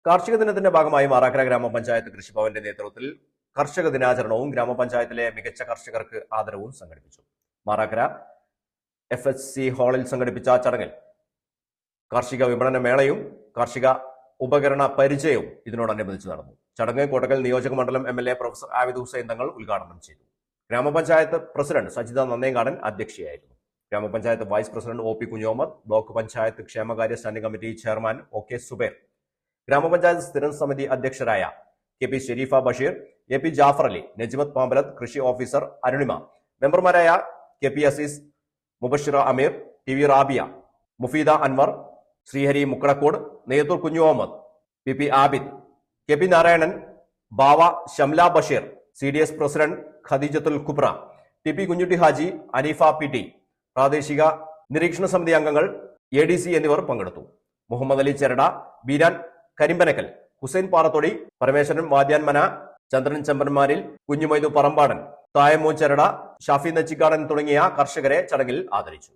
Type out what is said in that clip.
കാർഷിക ദിനത്തിന്റെ ഭാഗമായി മാറാക്കര ഗ്രാമപഞ്ചായത്ത് കൃഷിഭവന്റെ നേതൃത്വത്തിൽ കർഷക ദിനാചരണവും ഗ്രാമപഞ്ചായത്തിലെ മികച്ച കർഷകർക്ക് ആദരവും സംഘടിപ്പിച്ചു. മാറാക്കര FHC ഹാളിൽ സംഘടിപ്പിച്ച ചടങ്ങിൽ കാർഷിക വിപണന മേളയും കാർഷിക ഉപകരണ പരിചയവും ഇതിനോടനുബന്ധിച്ച് നടന്നു. ചടങ്ങ് കോട്ടക്കൽ നിയോജക മണ്ഡലം MLA പ്രൊഫസർ ആബിദ് ഹുസൈൻ തങ്ങൾ ഉദ്ഘാടനം ചെയ്തു. ഗ്രാമപഞ്ചായത്ത് പ്രസിഡന്റ് സജിത നന്നേങ്കാടൻ അധ്യക്ഷയായിരുന്നു. ഗ്രാമപഞ്ചായത്ത് vice president OP Kunhomad, block panchayat ക്ഷേമകാര്യ standing committee chairman OK Zubair, ഗ്രാമപഞ്ചായത്ത് സ്ഥിരം സമിതി അധ്യക്ഷരായ KP ഷെരീഫ ബഷീർ, AP ജാഫർ അലി, നജ്മത്ത് പാമ്പലത്ത്, കൃഷി ഓഫീസർ അരുണിമ, മെമ്പർമാരായ KP അസീസ്, മുബഷിറ അമീർ, TV Rabiya, Mufeeda Anwar, Sreehari Mukkadakkode, Neyyathur Kunju Muhammad, PP Abid, KP Narayanan, Bava Shamla Basheer, CDS president Khadeejathul Kubra, TP Kunhutty Haji, Aneefa PT, പ്രാദേശിക നിരീക്ഷണ സമിതി അംഗങ്ങൾ, ADC എന്നിവർ പങ്കെടുത്തു. മുഹമ്മദ് അലി ചെരട, ബീരാൻ കരിമ്പനക്കൽ, ഹുസൈൻ പാറത്തൊടി, പരമേശ്വരൻ വാദ്യാൻ മന, ചന്ദ്രൻ ചെമ്പന്മാരിൽ, കുഞ്ഞുമൈദു പറമ്പാടൻ, തായമോ ചെരട, ഷാഫി നച്ചിക്കാടൻ തുടങ്ങിയ കർഷകരെ ചടങ്ങിൽ ആദരിച്ചു.